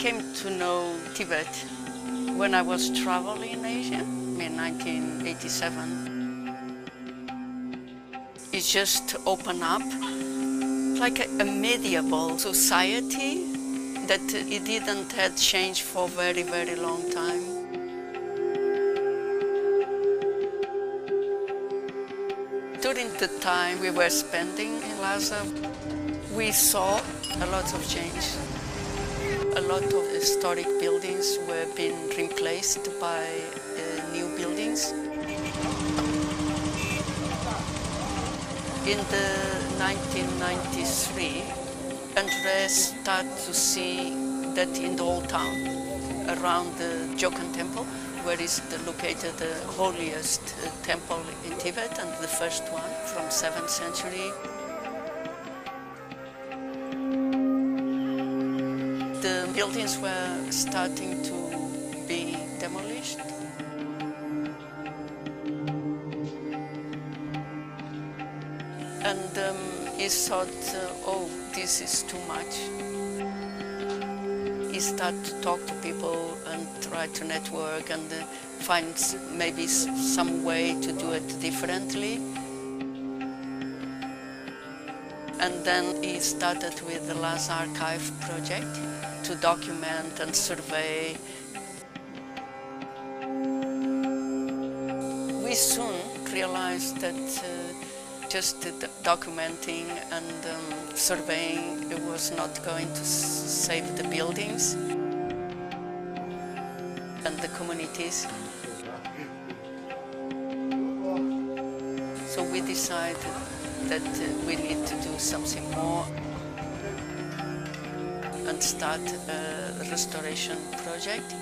came to know Tibet when I was traveling in Asia in 1987. It just opened up like a medieval society that it didn't have changed for a very, very long time. During the time we were spending in Lhasa, we saw a lot of change. A lot of historic buildings were being replaced by new buildings. In the 1993, Andres started to see that in the old town, around the Jokan temple, where is located the holiest temple in Tibet, and the first one from 7th century. The buildings were starting to be demolished. And he thought, oh, this is too much. He started to talk to people and try to network and find maybe some way to do it differently. And then he started with the Lhasa Archive project to document and survey. We soon realized that just documenting and surveying was not going to save the buildings and the communities. So we decided that we need to do something more and start a restoration project.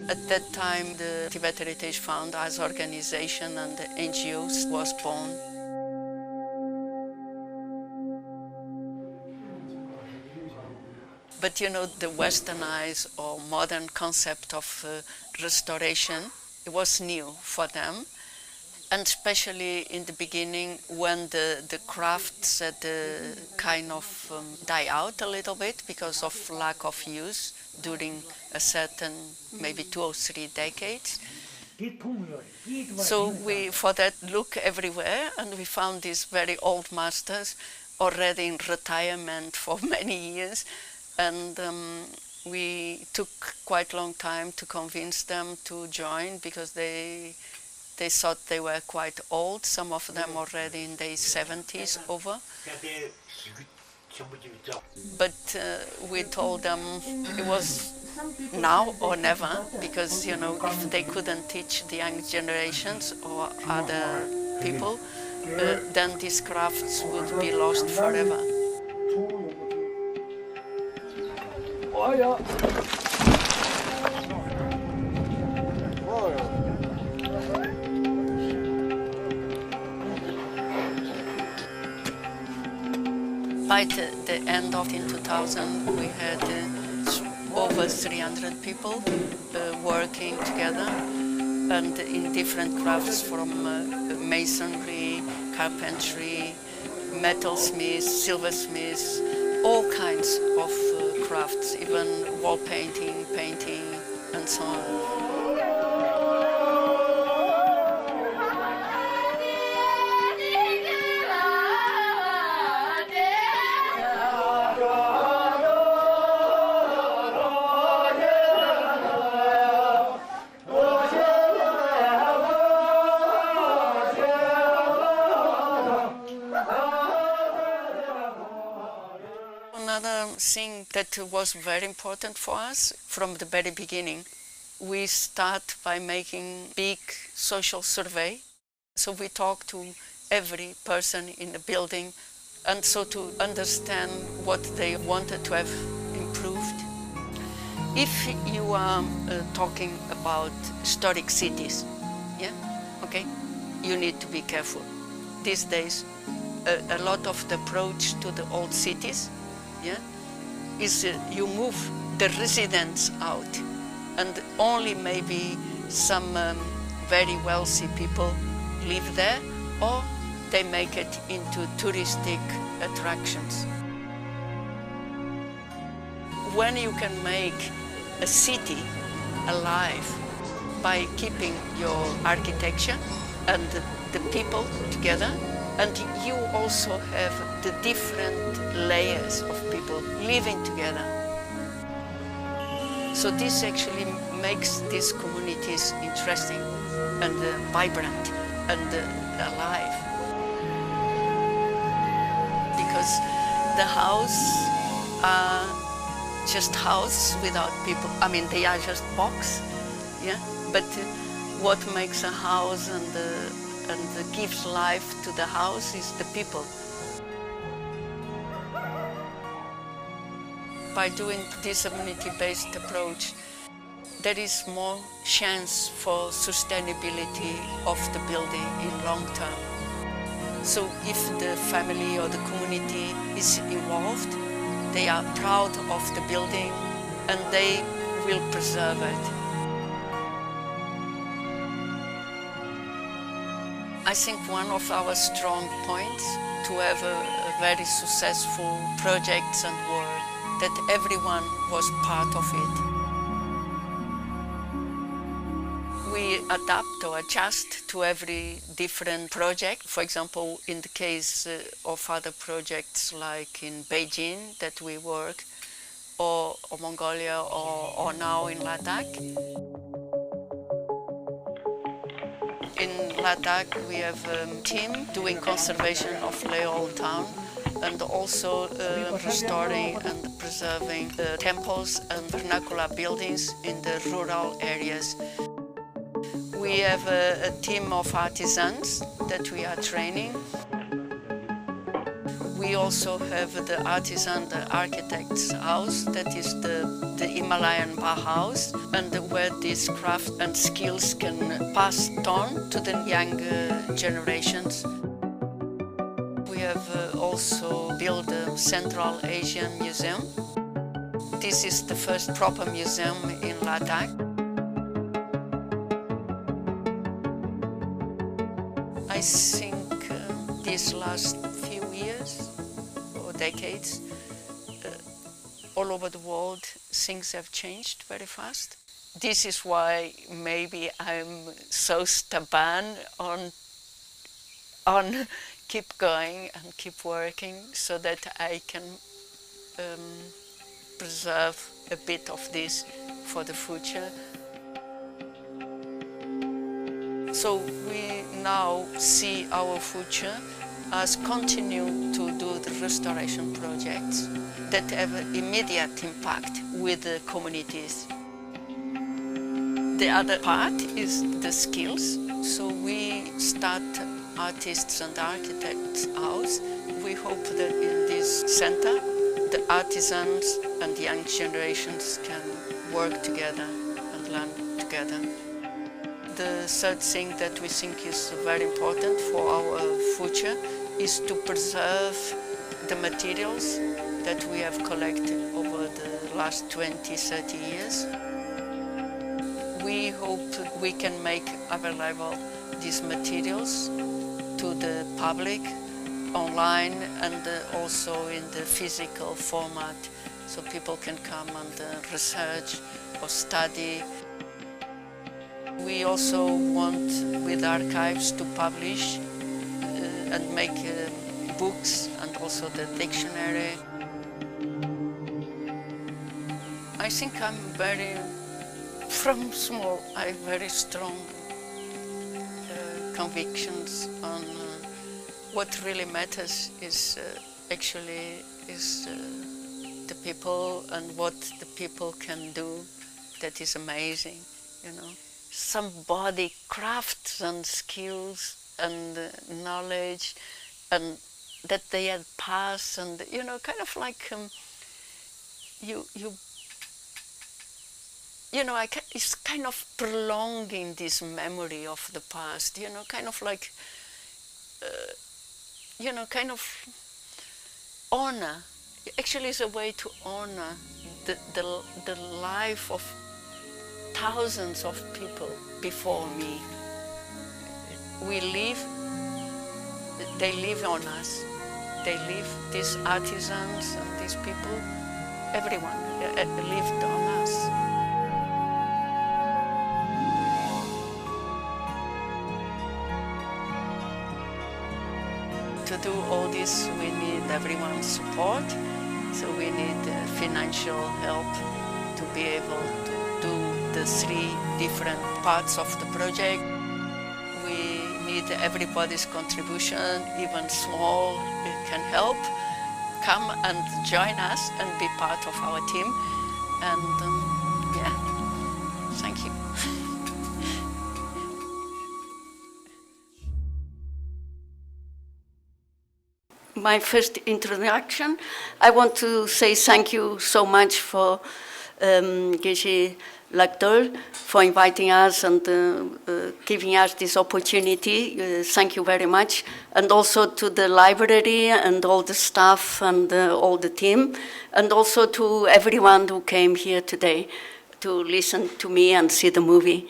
At that time, the Tibet Heritage Fund as organization and the NGOs was born. But you know, the westernized or modern concept of restoration, it was new for them. And especially in the beginning, when the crafts had kind of die out a little bit because of lack of use during a certain maybe 2 or 3 decades. So we, for that, look everywhere, and we found these very old masters already in retirement for many years, and we took quite a long time to convince them to join because they thought they were quite old, some of them already in their 70s over. But we told them it was now or never, because you know, if they couldn't teach the young generations or other people, then these crafts would be lost forever. By the end of 2000, we had over 300 people working together and in different crafts from masonry, carpentry, metalsmiths, silversmiths, all kinds of crafts, even wall painting, painting, and so on. Another thing that was very important for us from the very beginning, we start by making big social survey. So we talk to every person in the building, and so to understand what they wanted to have improved. If you are talking about historic cities, yeah, okay, you need to be careful. These days, a lot of the approach to the old cities, yeah, is you move the residents out, and only maybe some very wealthy people live there, or they make it into touristic attractions. when you can make a city alive by keeping your architecture and the people together, and you also have the different layers of people living together. So this actually makes these communities interesting and vibrant and alive. Because the houses are just houses without people. I mean, they are just boxes, yeah? But what makes a house and gives life to the house is the people. By doing this community-based approach, there is more chance for sustainability of the building in long term. So if the family or the community is involved, they are proud of the building and they will preserve it. I think one of our strong points to have a very successful projects and work, that everyone was part of it. We adapt or adjust to every different project. For example, in the case of other projects like in Beijing that we work, or Mongolia, or now in Ladakh. In Ladakh, we have a team doing conservation of Laol town and also restoring and preserving the temples and vernacular buildings in the rural areas. We have a team of artisans that we are training. We also have the artisan, the architect's house, that is the Himalayan Bauhaus, and where these craft and skills can pass on to the younger generations. We have also built a Central Asian Museum. This is the first proper museum in Ladakh. I think these last few years or decades, all over the world, things have changed very fast. This is why maybe I'm so stubborn on keep going and keep working so that I can preserve a bit of this for the future. So we now see our future as continue to do the restoration projects that have an immediate impact with the communities. The other part is the skills. So we start artists and architects house. We hope that in this center, the artisans and the young generations can work together and learn together. The third thing that we think is very important for our future is to preserve the materials that we have collected over the last 20, 30 years. We hope we can make available these materials to the public online and also in the physical format, so people can come and research or study. We also want, with archives, to publish and make books and also the dictionary. I think from small, I have very strong convictions on what really matters is actually the people and what the people can do. That is amazing, you know. Somebody crafts and skills and knowledge and that they had passed, and you know, kind of like it's kind of prolonging this memory of the past, you know, kind of like kind of honor. Actually, it's a way to honor the life of thousands of people before me. We live, they live on us. They live, these artisans and these people everyone lived on us. To do all this, we need everyone's support. So we need financial help to be able to do the 3 different parts of the project. We need everybody's contribution, even small, it can help. Come and join us and be part of our team. And yeah, thank you. My first introduction, I want to say thank you so much for Geshe Lagdol for inviting us and giving us this opportunity. Thank you very much. And also to the library and all the staff and all the team, and also to everyone who came here today to listen to me and see the movie.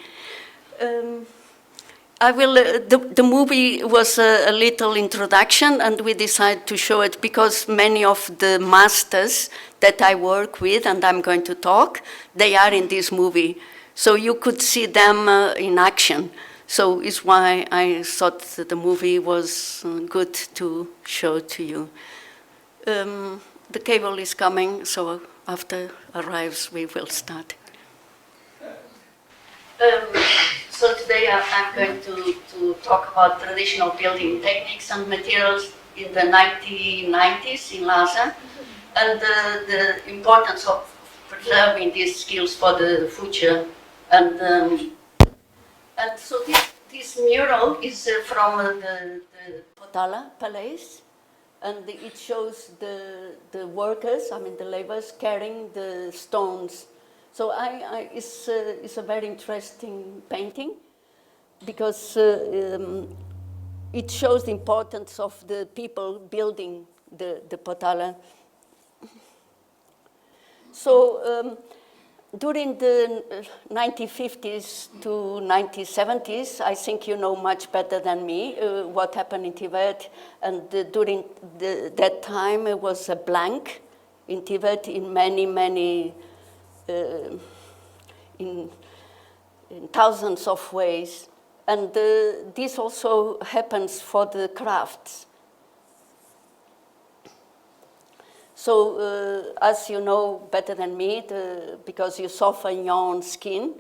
The movie was a little introduction, and we decided to show it because many of the masters that I work with and I'm going to talk, they are in this movie. So you could see them in action. So it's why I thought that the movie was good to show to you. The cable is coming, so after arrives, we will start. So today I'm going to talk about traditional building techniques and materials in the 1990s in Lhasa, and the importance of preserving these skills for the future. And so this mural is from the Potala Palace, and it shows the workers, I mean the laborers, carrying the stones. So it's a very interesting painting because it shows the importance of the people building the Potala. So during the 1950s to 1970s, I think you know much better than me what happened in Tibet. And during that time, it was a blank in Tibet in many in thousands of ways. And this also happens for the crafts. So as you know better than me, because you soften your own skin,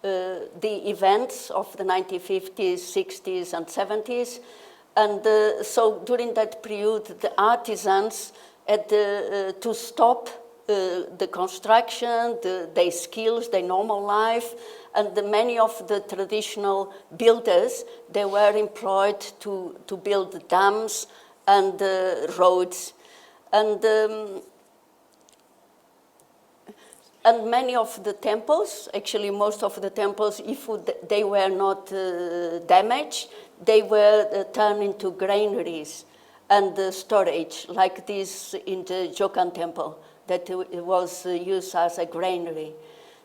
the events of the 1950s, 60s, and 70s, and so during that period, the artisans had to stop the construction, their skills, their normal life, and many of the traditional builders, they were employed to build dams and roads. And many of the temples, actually most of the temples, if they were not damaged, they were turned into granaries and storage, like this in the Jokan temple, that it was used as a granary.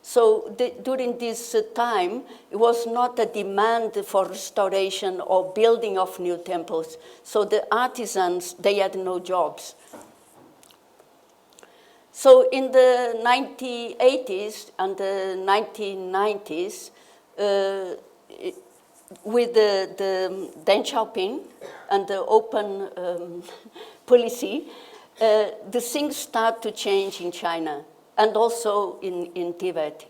So during this time, it was not a demand for restoration or building of new temples. So the artisans, they had no jobs. So in the 1980s and the 1990s, with the Deng Xiaoping and the open policy, the things start to change in China and also in Tibet.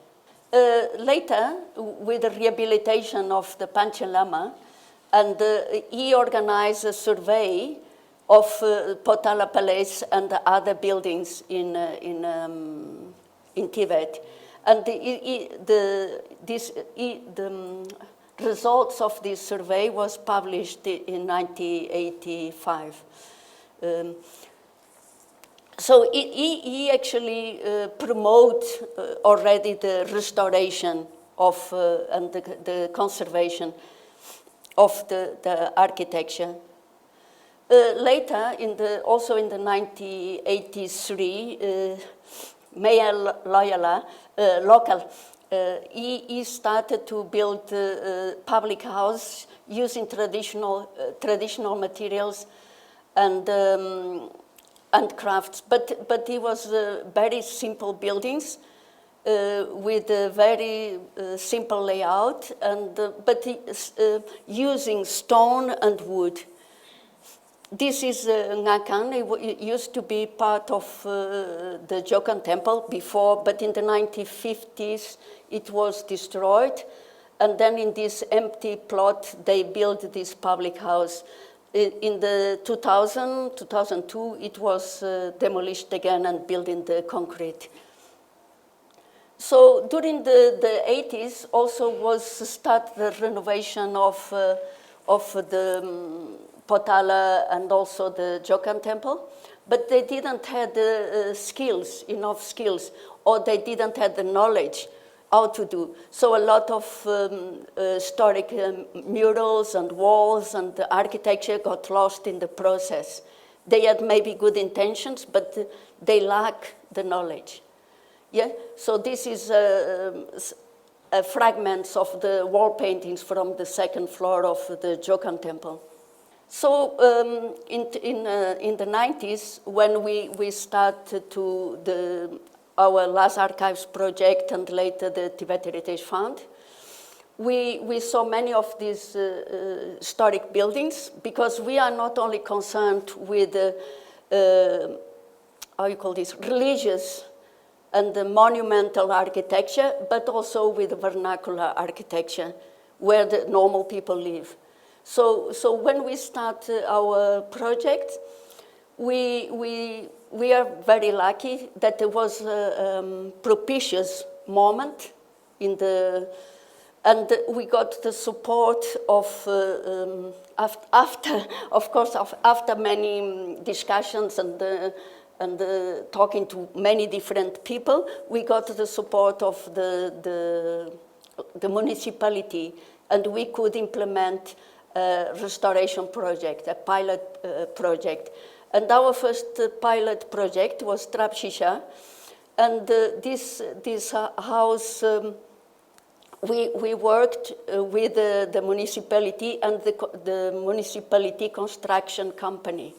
Later, with the rehabilitation of the Panchen Lama, and he organized a survey of Potala Palace and the other buildings in Tibet. And the results of this survey was published in 1985. So he actually promotes already the restoration of and the conservation of the architecture. Later, also in the 1983, Mayor Loyola, local, he started to build public house using traditional materials, and and crafts, but it was very simple buildings with a very simple layout, and but using stone and wood. This is Ngakan. It used to be part of the Jokan Temple before, but in the 1950s it was destroyed. And then in this empty plot, they built this public house. In the 2002, it was demolished again and built in the concrete. So during the 80s also was start the renovation of the Potala and also the Jokan Temple, but they didn't have the enough skills, or they didn't have the knowledge how to do. So a lot of historic murals and walls and the architecture got lost in the process. They had maybe good intentions, but they lack the knowledge. Yeah, so this is fragments of the wall paintings from the second floor of the Jokan Temple. So in the 90s, when we started our Lhasa Archives project and later the Tibet Heritage Fund, we saw many of these historic buildings, because we are not only concerned with religious and the monumental architecture, but also with vernacular architecture, where the normal people live. So when we start our project, we are very lucky that there was a propitious moment and we got the support of, after many discussions and talking to many different people, we got the support of the municipality, and we could implement a restoration project, a pilot project. And our first pilot project was Trap Shisha, and this house, we worked with the municipality and the municipality construction company.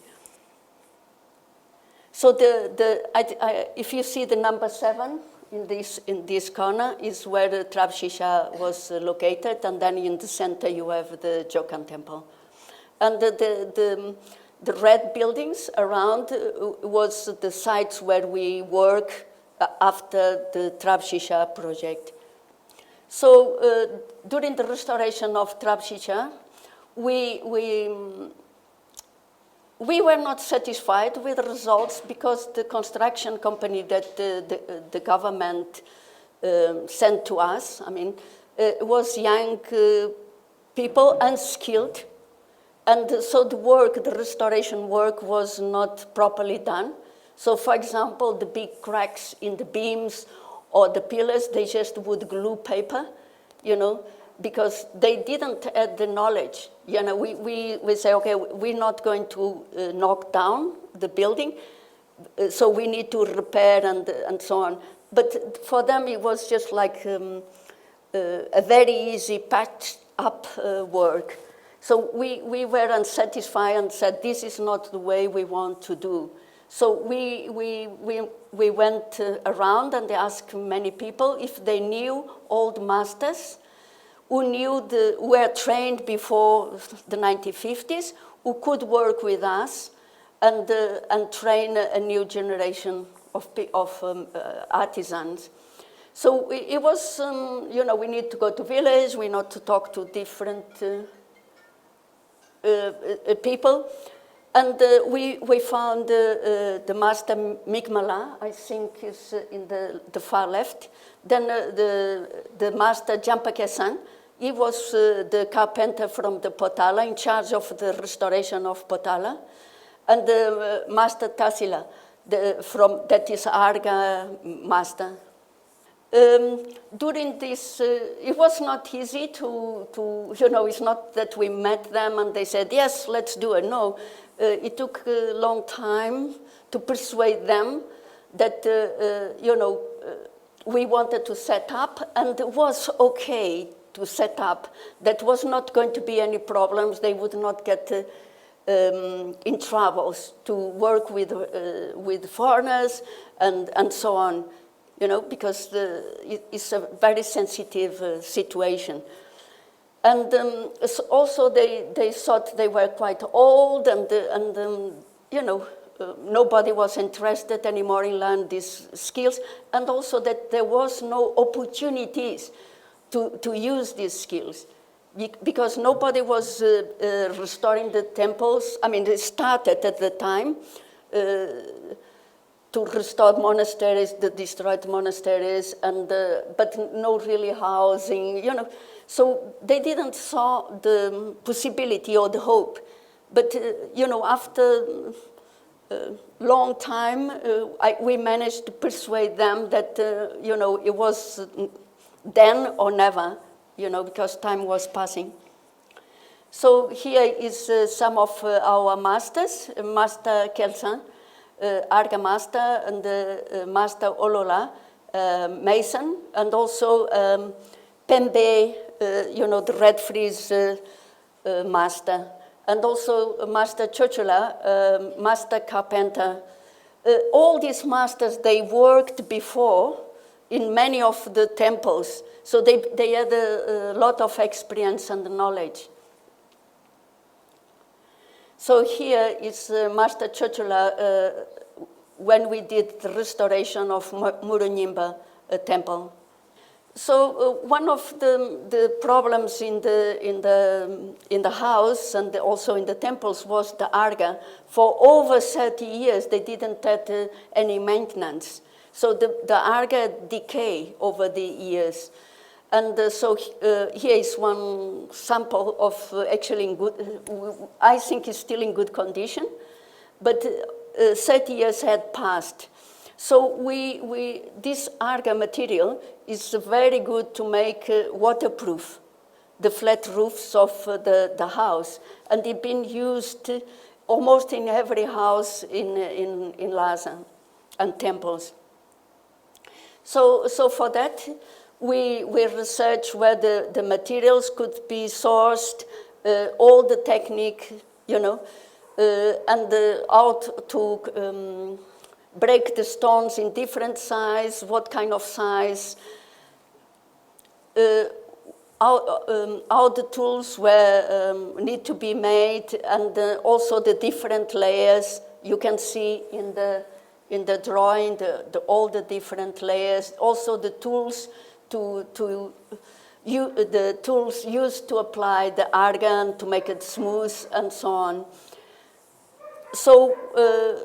So if you see the number 7 in this corner is where the Trap Shisha was located, and then in the center you have the Jokan Temple. And the red buildings around was the sites where we work after the Trap Shisha project. So during the restoration of Trap Shisha, we were not satisfied with the results, because the construction company that the government sent to us, was young people, unskilled, and so the restoration work was not properly done. So for example, the big cracks in the beams or the pillars, they just would glue paper, because they didn't have the knowledge. We say, okay, we're not going to knock down the building, so we need to repair and so on. But for them, it was just like a very easy patched up work. So we were unsatisfied and said, this is not the way we want to do. So we went around and asked many people if they knew old masters who were trained before the 1950s, who could work with us and train a new generation of artisans. So it was, we need to go to village, we need to talk to different people. And we found the master Migmala, I think is in the far left. Then the master Jampakesan, he was the carpenter from the Potala, in charge of the restoration of Potala. And the master Tassila, that is Arga master. During this, it was not easy to it's not that we met them and they said, yes, let's do it. No, it took a long time to persuade them that, we wanted to set up, and it was okay to set up. That was not going to be any problems. They would not get in travels to work with foreigners and so on, because it's a very sensitive situation. And also they thought they were quite old and nobody was interested anymore in learning these skills, and also that there was no opportunities to use these skills because nobody was restoring the temples. I mean, they started at the time to restore monasteries, the destroyed monasteries, but no really housing, So they didn't saw the possibility or the hope. But, after a long time, we managed to persuade them that, it was then or never, because time was passing. So here is some of our masters, Master Kelsan, Arga Master, and Master Olola, Mason, and also Pembe, the Red Frieze Master, and also Master Chochola, Master Carpenter. All these masters, they worked before in many of the temples, so they had a lot of experience and knowledge. So here is Master Chochola when we did the restoration of Murunimba temple. So one of the problems in the house and also in the temples was the arga. For over 30 years, they didn't have any maintenance. So the arga decay over the years. And so here is one sample of actually in good, I think it's still in good condition, but 30 years had passed. So this arga material is very good to make waterproof, the flat roofs of the house. And it's been used almost in every house in Lhasa and temples. So for that, we researched where the materials could be sourced, all the technique, and how to break the stones in different size, what kind of size, how the tools need to be made, and also the different layers. You can see in the drawing all the different layers. Also the tools the tools used to apply the argan to make it smooth and so on. So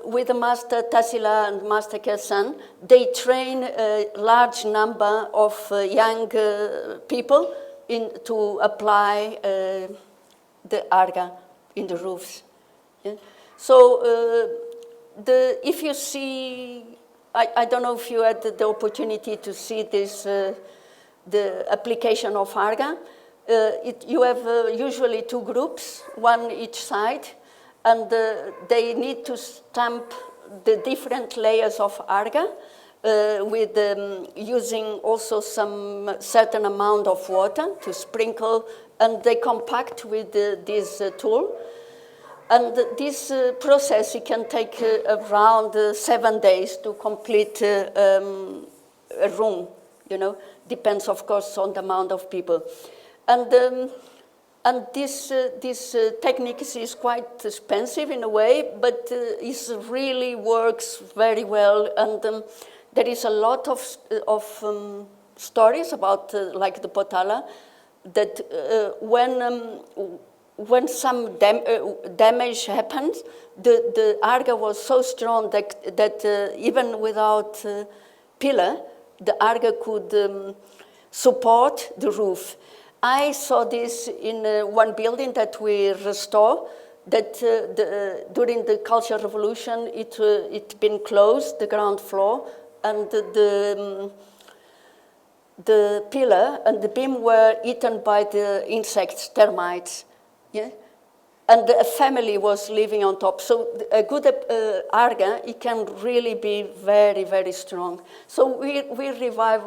with the Master Tassila and Master Kelsan, they train a large number of young people to apply the arga in the roofs. Yeah? So if you see, I don't know if you had the opportunity to see this, the application of arga. You have usually two groups, one each side, and they need to stamp the different layers of arga with using also some certain amount of water to sprinkle, and they compact with this tool. And this process, it can take around 7 days to complete a room, depends of course on the amount of people. And this technique is quite expensive in a way, but it really works very well. And there is a lot of stories about, like the Potala, that when some damage happened, the arga was so strong that even without pillar, the arga could support the roof. I saw this in one building that we restored, that during the Cultural Revolution, it been closed, the ground floor, and the pillar and the beam were eaten by the insects, termites. Yeah? And a family was living on top. So a good arga, it can really be very, very strong. So we revive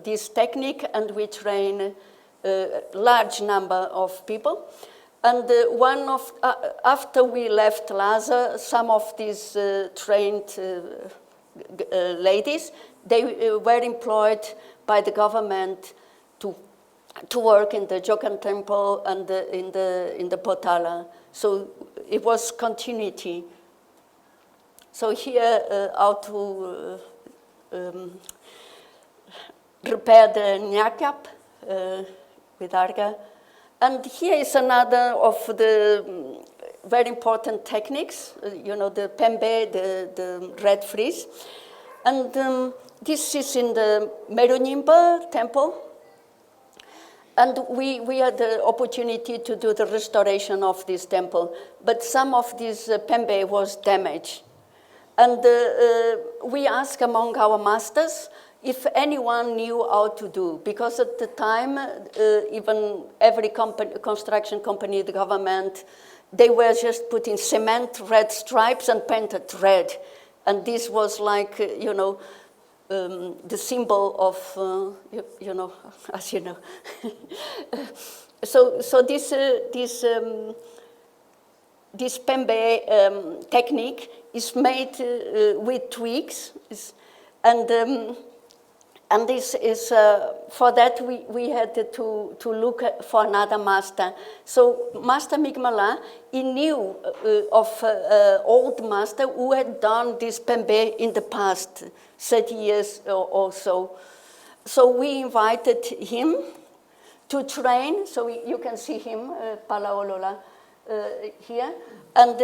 this technique, and we train a large number of people. And after we left Lhasa, some of these trained ladies, they were employed by the government to work in the Jokan temple and in the Potala. So it was continuity. So here, how to repair the nyakap with arga. And here is another of the very important techniques, the pembe, the red frieze. And this is in the Merunimba temple. And we had the opportunity to do the restoration of this temple, but some of this pembe was damaged. And we asked among our masters if anyone knew how to do, because at the time, even every construction company, the government, they were just putting cement, red stripes, and painted red. And this was like, the symbol of, as you know. So this pembe technique is made with twigs, and this is, for that we had to look for another master. So Master Migmala, he knew of old master who had done this pembe in the past, 30 years or so. So we invited him to train, so you can see him, Palaolola, here. And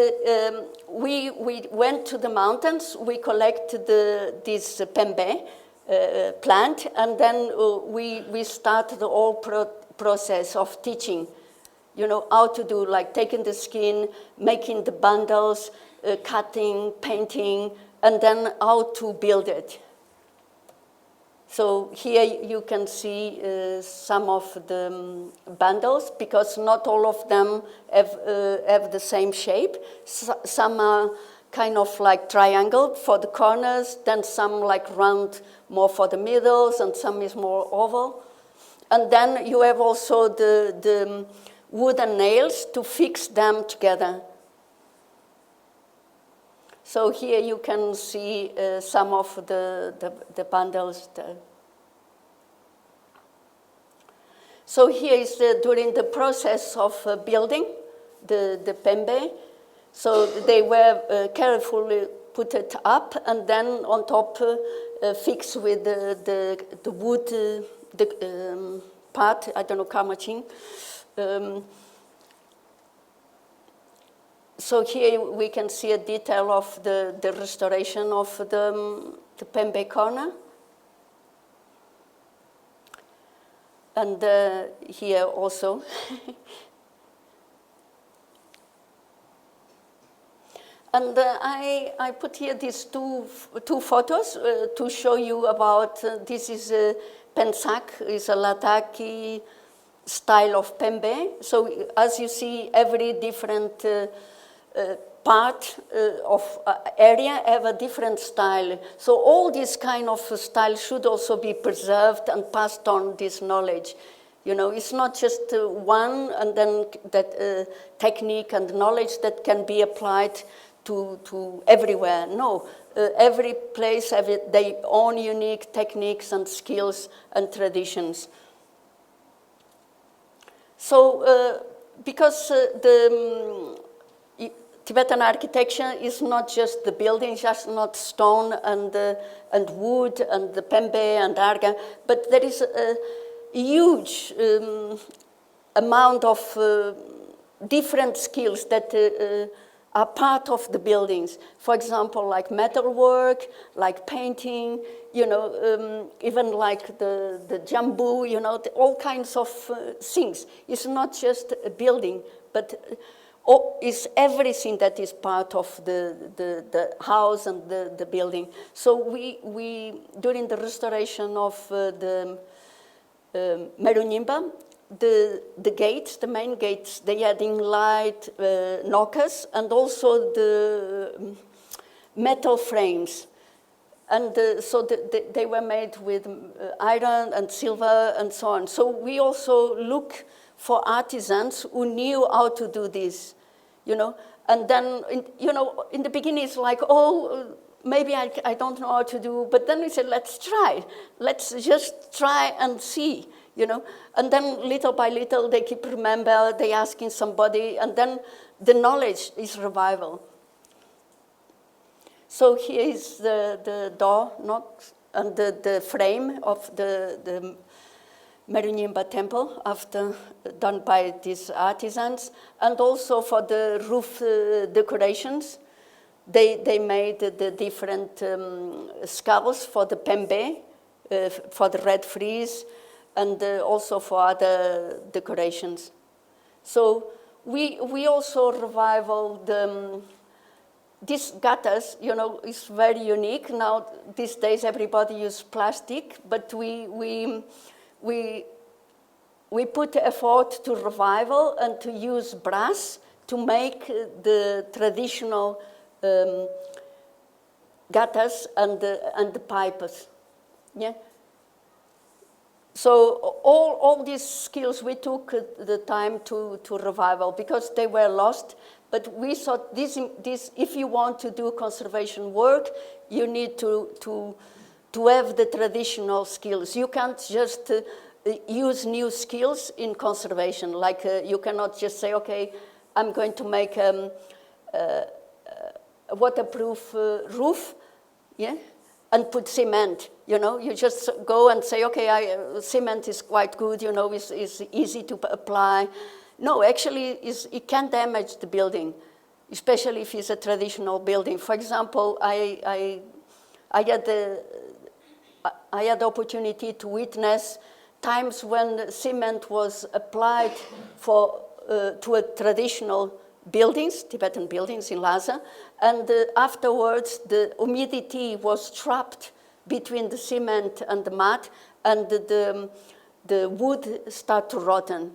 we went to the mountains, we collected this pembe, plant, and then we started the whole process of teaching, how to do, like taking the skin, making the bundles, cutting, painting, and then how to build it. So here you can see some of the bundles, because not all of them have the same shape. Some are kind of like triangle for the corners, then some like round more for the middles, and some is more oval. And then you have also the wooden nails to fix them together. So here you can see some of the bundles there. So here is during the process of building the pembe. So they were carefully put it up, and then on top fixed with the wood part, I don't know, kamachin. So here we can see a detail of the restoration of the pembe corner. And here also. And I put here these two photos to show you about, this is Pensak, is a Ladakhi style of pembe. So as you see, every different part of area have a different style. So all this kind of style should also be preserved and passed on this knowledge. It's not just one and then that technique and knowledge that can be applied to everywhere. No, every place have their own unique techniques and skills and traditions. So because the Tibetan architecture is not just the buildings, just not stone and wood and the pembe and arga, but there is a huge amount of different skills that are part of the buildings. For example, like metalwork, like painting, even like the jambu, all kinds of things. It's not just a building, but it's everything that is part of the house and the building. So we during the restoration of the Merunimba, the gates, the main gates, they had inlaid knockers and also the metal frames. And so they were made with iron and silver and so on. So we also look for artisans who knew how to do this, you know. And then, in the beginning it's like, oh, maybe I don't know how to do, but then we said, let's try. Let's just try and see, you know. And then little by little they keep remember, they asking somebody, and then the knowledge is revival. So here is the door knocks and the frame of the Merunyimba temple after done by these artisans, and also for the roof decorations. They made the different skulls for the pembe, for the red frieze, and also for other decorations. So we also revival these gutters, you know, is very unique. Now, these days, everybody uses plastic, but we put effort to revival and to use brass to make the traditional gutters and the pipes. Yeah. So all these skills we took the time to revival because they were lost. But we thought this if you want to do conservation work, you need to have the traditional skills. You can't just use new skills in conservation. Like you cannot just say, okay, I'm going to make a waterproof roof, yeah, and put cement. You know, you just go and say, okay, cement is quite good. You know, it's easy to apply. No, actually, it can damage the building, especially if it's a traditional building. For example, I had the opportunity to witness times when cement was applied to a traditional buildings, Tibetan buildings in Lhasa, and afterwards the humidity was trapped between the cement and the mud, and the wood started to rotten.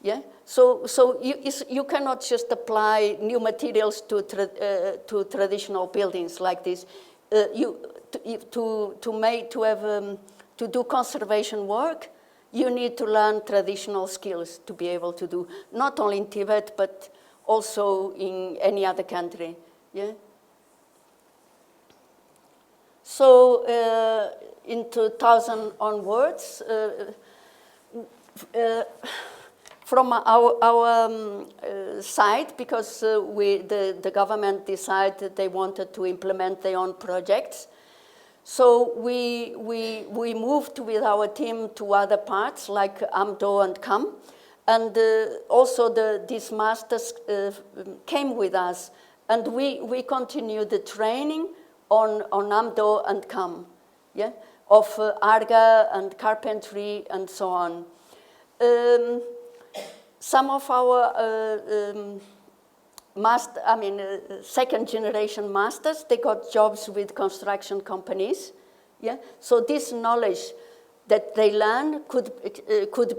Yeah, so you cannot just apply new materials to traditional buildings like this. To do conservation work, you need to learn traditional skills to be able to do, not only in Tibet, but also in any other country. Yeah. So in 2000 onwards, from our side, because the government decided they wanted to implement their own projects, so we moved with our team to other parts like Amdo and Kham, and also these masters came with us, and we continued the training on Amdo and Kham, yeah, of Arga and carpentry and so on. Some of our second generation masters, they got jobs with construction companies. Yeah? So this knowledge that they learn could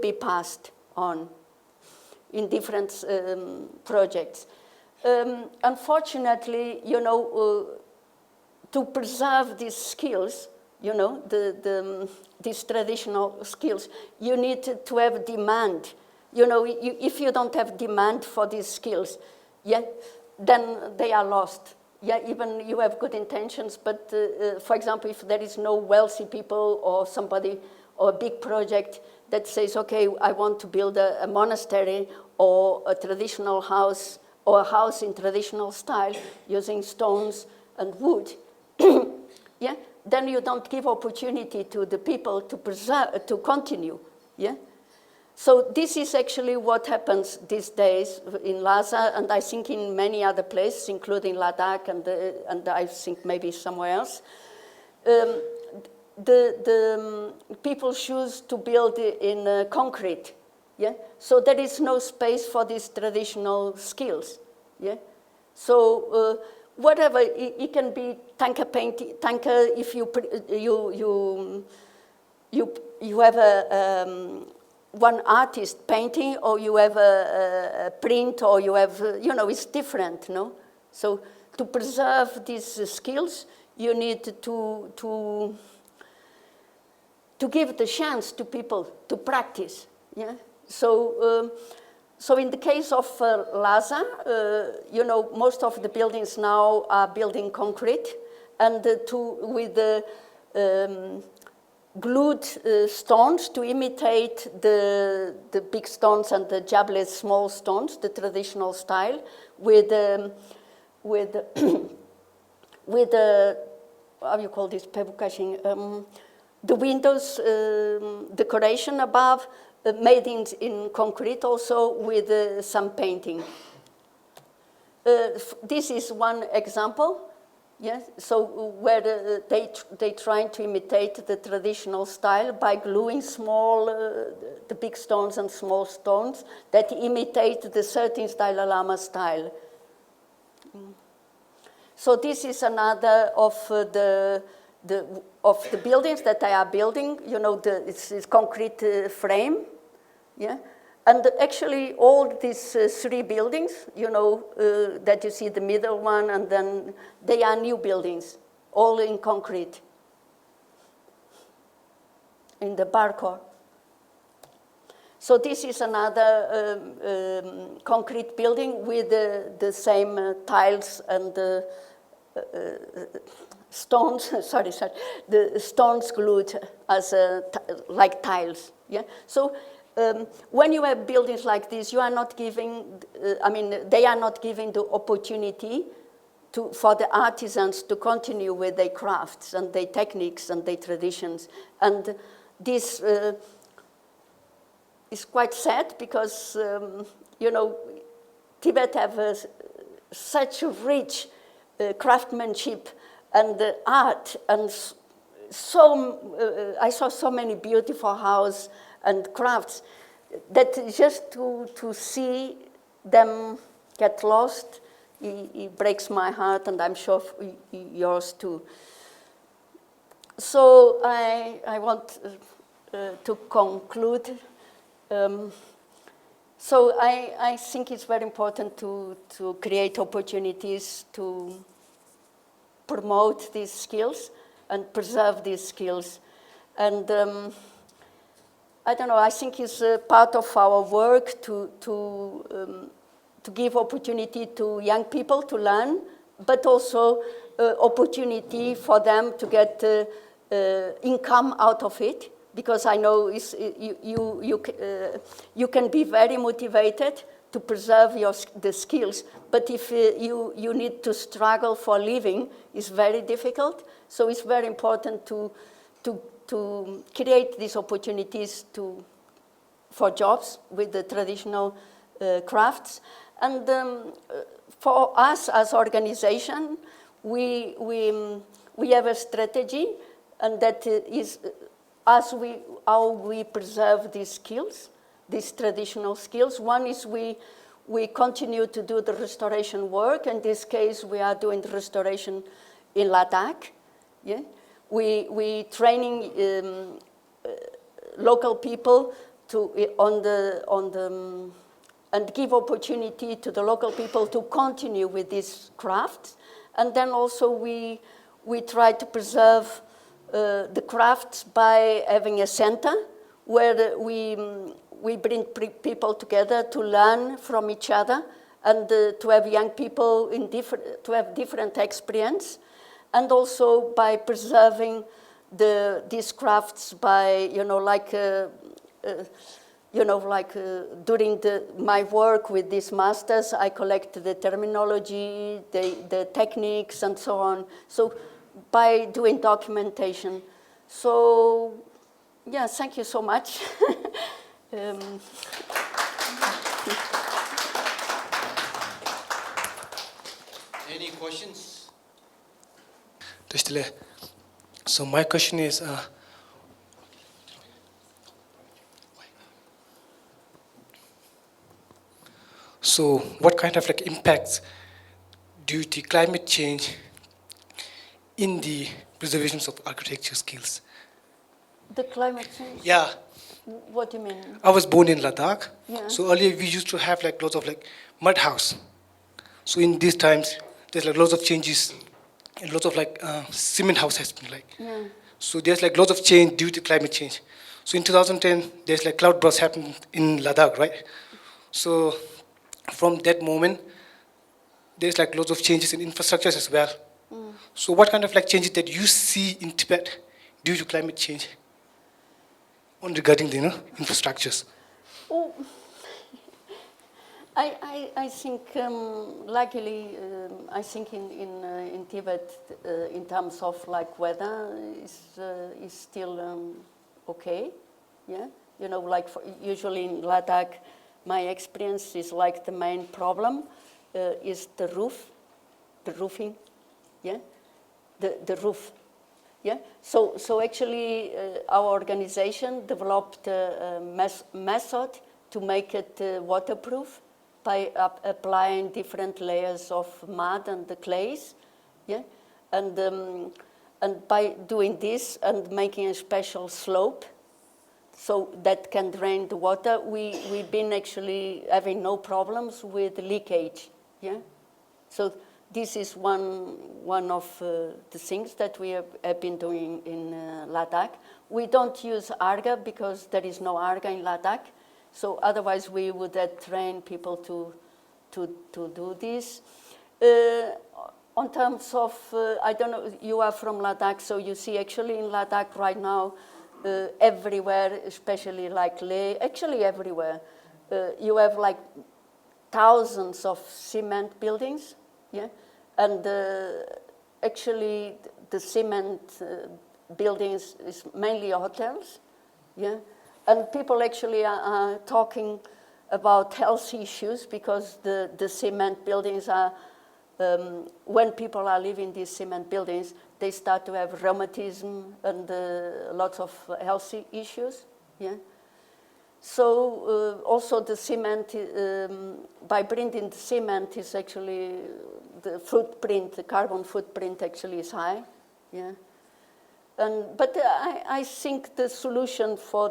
be passed on in different projects. Unfortunately, you know, to preserve these skills, you know, these traditional skills, you need to have demand. You know, if you don't have demand for these skills, yeah, then they are lost. Yeah, even you have good intentions, but for example, if there is no wealthy people or somebody or a big project that says, okay, I want to build a monastery or a traditional house or a house in traditional style using stones and wood, yeah, then you don't give opportunity to the people to preserve, to continue, yeah. So this is actually what happens these days in Lhasa, and I think in many other places, including Ladakh and I think maybe somewhere else. The people choose to build in concrete, yeah. So there is no space for these traditional skills, yeah. So whatever it can be tanka painting, tanka if you have a one artist painting, or you have a print, or you have, you know, it's different, no? So to preserve these skills, you need to give the chance to people to practice, yeah? So in the case of Lhasa, most of the buildings now are built in concrete, and with the glued stones to imitate the big stones and the jablet small stones, the traditional style, with how you call this, the windows decoration above, made in concrete also with some painting. This is one example, yes. So where they trying to imitate the traditional style by gluing small, the big stones and small stones that imitate the 13th Dalai Lama style. So this is another of the buildings that I are building. It's concrete frame, yeah. And actually, all these three buildings, that you see the middle one, and then they are new buildings, all in concrete, in the Barcor. So this is another concrete building with the same tiles and the stones. sorry, the stones glued as like tiles. Yeah. So when you have buildings like this, you are not giving. They are not giving the opportunity for the artisans to continue with their crafts and their techniques and their traditions. And this is quite sad because, Tibet has such a rich craftsmanship and art, and I saw so many beautiful houses and crafts that just to see them get lost, it breaks my heart, and I'm sure yours too. So I want to conclude. So I think it's very important to create opportunities to promote these skills and preserve these skills. And I don't know, I think it's part of our work to give opportunity to young people to learn, but also opportunity for them to get income out of it. Because I know you can be very motivated to preserve the skills, but if you need to struggle for living, it's very difficult. So it's very important to create these opportunities for jobs with the traditional crafts. And for us as organization, we have a strategy, and that is how we preserve these skills, these traditional skills. One is we continue to do the restoration work. In this case, we are doing the restoration in Ladakh. Yeah? We training local people and give opportunity to the local people to continue with these crafts. And then also we try to preserve the crafts by having a center where we bring people together to learn from each other, and to have young people to have different experience, and also by preserving these crafts by during my work with these masters, I collect the terminology, the techniques, and so on. So by doing documentation. So, yeah, thank you so much. Any questions? So my question is, so what kind of impacts due to climate change in the preservation of architecture skills? The climate change? Yeah. What do you mean? I was born in Ladakh. Yeah. So earlier we used to have lots of mud house. So in these times, there's lots of changes, and lots of cement house has been Yeah. So there's lots of change due to climate change. So in 2010, there's like cloud burst happened in Ladakh, right? So from that moment, there's like lots of changes in infrastructures as well. So what kind of like changes that you see in Tibet due to climate change on regarding the infrastructures? Oh, I think, luckily, I think in Tibet, in terms of like weather, is still okay. Yeah, like usually in Ladakh, my experience is like the main problem is the roofing. Yeah, the roof. Yeah. So actually, our organization developed a method to make it waterproof by applying different layers of mud and the clays. Yeah, and by doing this and making a special slope so that can drain the water, we've been actually having no problems with leakage. Yeah. So this is one of the things that we have been doing in Ladakh. We don't use arga because there is no arga in Ladakh. So otherwise we would have trained people to do this. On terms of, I don't know, you are from Ladakh, so you see actually in Ladakh right now, everywhere, especially like Leh, actually everywhere, you have like thousands of cement buildings, yeah, and actually the cement buildings is mainly hotels, yeah, and people actually are talking about health issues because the cement buildings are, when people are living in these cement buildings, they start to have rheumatism and lots of health issues, yeah. So also the cement, by printing the cement is actually, the carbon footprint actually is high, yeah. But I think the solution for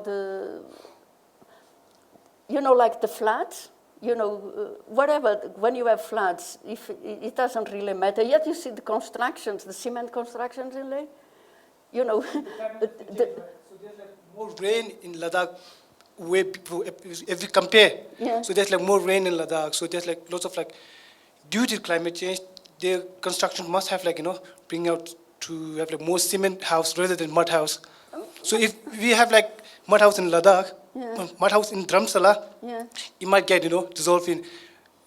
like the floods, whatever, when you have floods, if it doesn't really matter. Yet you see the constructions, the cement constructions in Leh, So there's like more rain in Ladakh way before, if we compare. Yeah. So there's like more rain in Ladakh. So there's like lots of like, due to climate change, their construction must have like, bring out to have like more cement house rather than mud house. So if we have like mud house in Ladakh, Yeah. mud house in Dharamsala, Yeah. it might get, dissolved in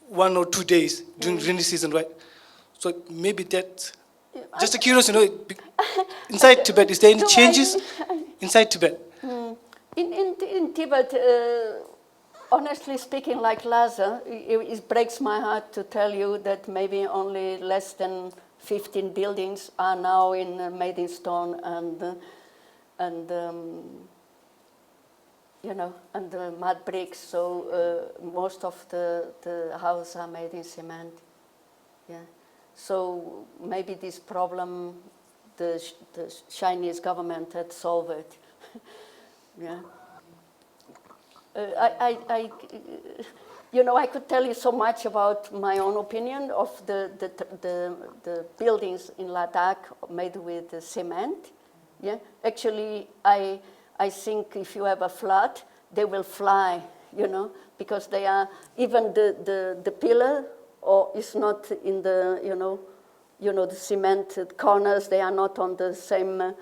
1 or 2 days during rainy season, right? So maybe that, just a curious, inside Tibet, is there any No, changes inside Tibet? In Tibet, honestly speaking, like Lhasa, it breaks my heart to tell you that maybe only less than 15 buildings are now made in stone and mud bricks. So most of the houses are made in cement. Yeah. So maybe this problem, the Chinese government had solved it. Yeah. I could tell you so much about my own opinion of the buildings in Ladakh made with cement. Yeah. Actually, I think if you have a flood, they will fly, because they are, even the pillar or is not in the, the cement corners, they are not on the same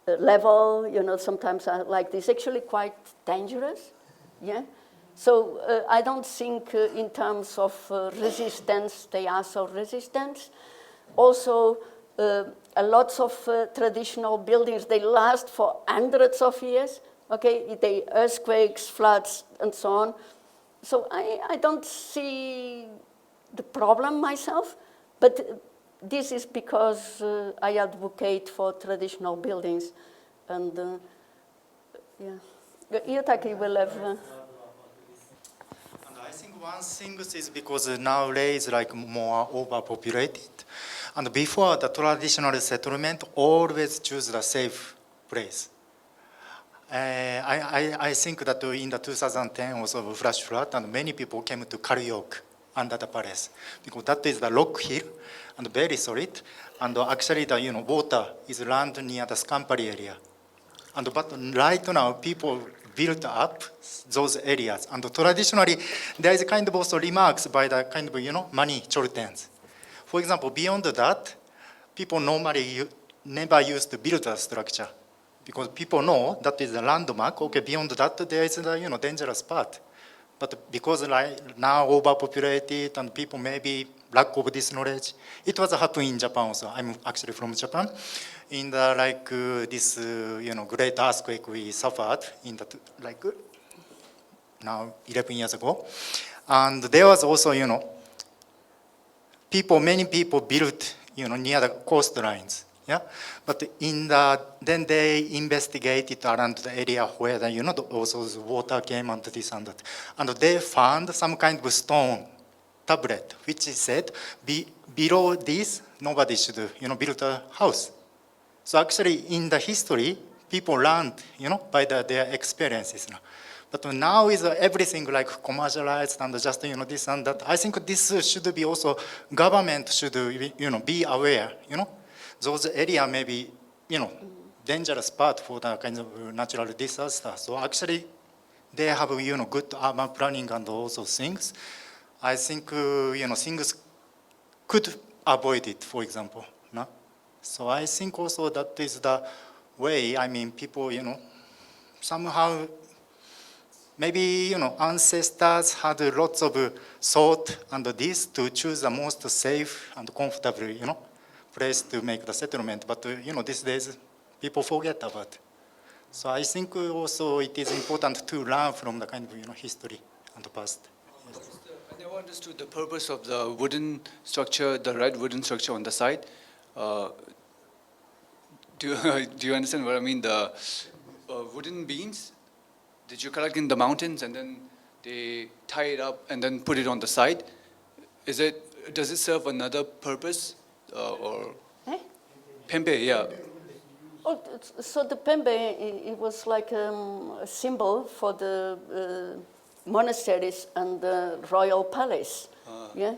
level, sometimes are like this. Actually quite dangerous, yeah. So I don't think in terms of resistance, they are so resistant. Also, a lot of traditional buildings, they last for hundreds of years, okay? They earthquakes, floods, and so on. So I don't see the problem myself, but this is because I advocate for traditional buildings, and yeah. Iotaki will have. And I think one thing is because nowadays like more overpopulated, and before the traditional settlement always choose the safe place. I think that in the 2010 also flash flood, and many people came to Karyok under the palace because that is the rock hill and very solid, and actually the water is land near the Scampari area, But right now, people built up those areas. And traditionally, there is kind of also remarks by the kind of, money Choltens. For example, beyond that, people normally never used to build a structure because people know that is a landmark. Okay, beyond that, there is a, dangerous part. But because now overpopulated and people maybe lack of this knowledge, it was happening in Japan also. I'm actually from Japan. In the this great earthquake we suffered in that now 11 years ago, and there was also many people built near the coastlines. Yeah, but then they investigated around the area where also the water came and this and that, and they found some kind of stone tablet which said below this nobody should build a house. So actually in the history people learned by their experiences. But now is everything like commercialized and just this and that. I think this should be also government should be aware. Those area may be, dangerous part for the kind of natural disaster. So actually, they have, good urban planning and also things. I think, things could avoid it, for example. No? So I think also that is the way, people, somehow, maybe, ancestors had lots of thought and this to choose the most safe and comfortable, place to make the settlement, but these days people forget about it. So I think also it is important to learn from the kind of history and the past. Yes. I never understood the purpose of the wooden structure, the red wooden structure on the side. Do you understand what I mean? The wooden beams that you collect in the mountains and then they tie it up and then put it on the side. Does it serve another purpose? Or Pimpim, yeah. Oh, so the Pimpim, it was like a symbol for the monasteries and the royal palace. Yeah,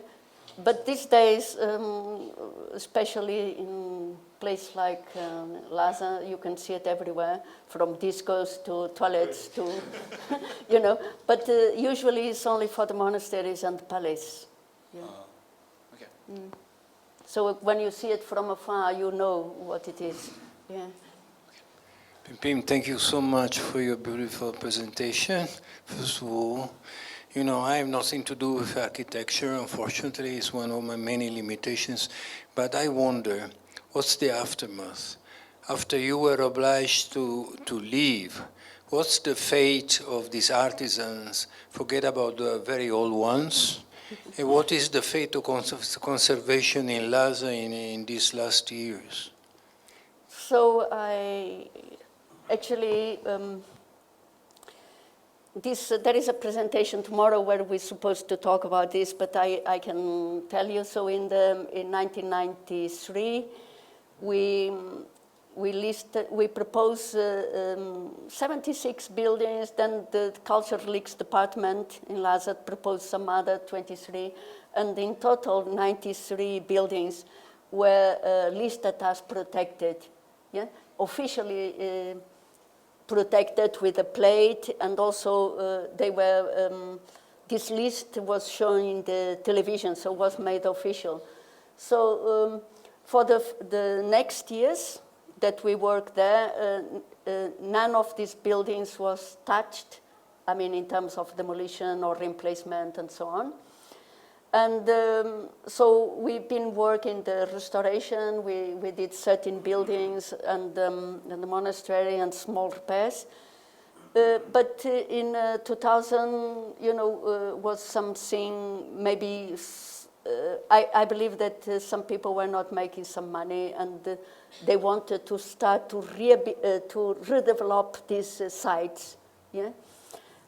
but these days, especially in places like Lhasa, you can see it everywhere, from discos to toilets to, But usually it's only for the monasteries and the palace. Yeah. Okay. Mm. So when you see it from afar, you know what it is. Yeah. Pimpim, thank you so much for your beautiful presentation. First of all, I have nothing to do with architecture. Unfortunately, it's one of my many limitations. But I wonder, what's the aftermath? After you were obliged to leave, what's the fate of these artisans? Forget about the very old ones. And what is the fate of conservation in Lhasa in these last years? So I actually, there is a presentation tomorrow where we're supposed to talk about this, but I can tell you. So in 1993, we proposed 76 buildings. Then the Culture Leaks Department in Lhasa proposed some other 23, and in total 93 buildings were listed as protected. Yeah, officially protected with a plate, and also they were. This list was shown in the television, so was made official. So for the next years that we worked there, none of these buildings was touched, in terms of demolition or replacement and so on. And so we've been working the restoration. We did 13 buildings and the monastery and small repairs. But in 2000, was something maybe, I believe that some people were not making some money, and they wanted to start to redevelop these sites. Yeah.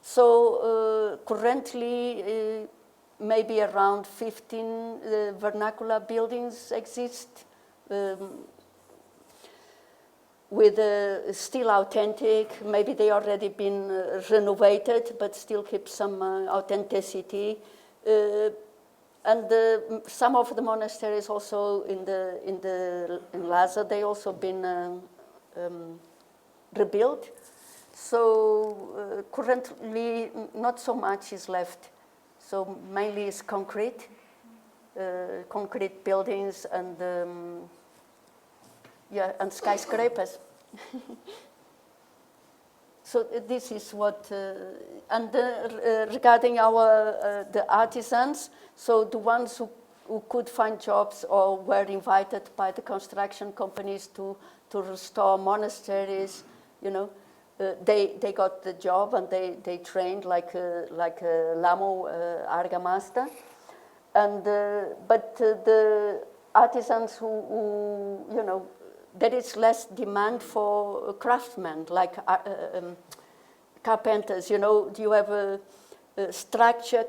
So currently, maybe around 15 vernacular buildings exist with still authentic. Maybe they already been renovated, but still keep some authenticity. And some of the monasteries also in Lhasa, they also been rebuilt. So currently, not so much is left. So mainly it's concrete, concrete buildings and and skyscrapers. So this is what, regarding our the artisans, so the ones who could find jobs or were invited by the construction companies to restore monasteries, you know, they got the job and they trained like a Lamo argamasta, and but the artisans who you know, there is less demand for craftsmen like carpenters. You know, do you have structural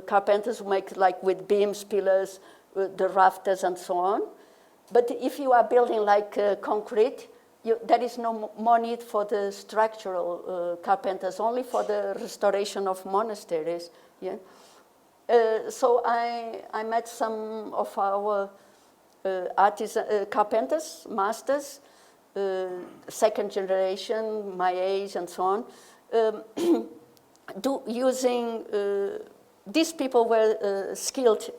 carpenters who make like with beams, pillars, the rafters, and so on. But if you are building like concrete, there is no more need for the structural carpenters, only for the restoration of monasteries. Yeah. So I met some of our carpenters, masters, second generation, my age, and so on. Using these people were skilled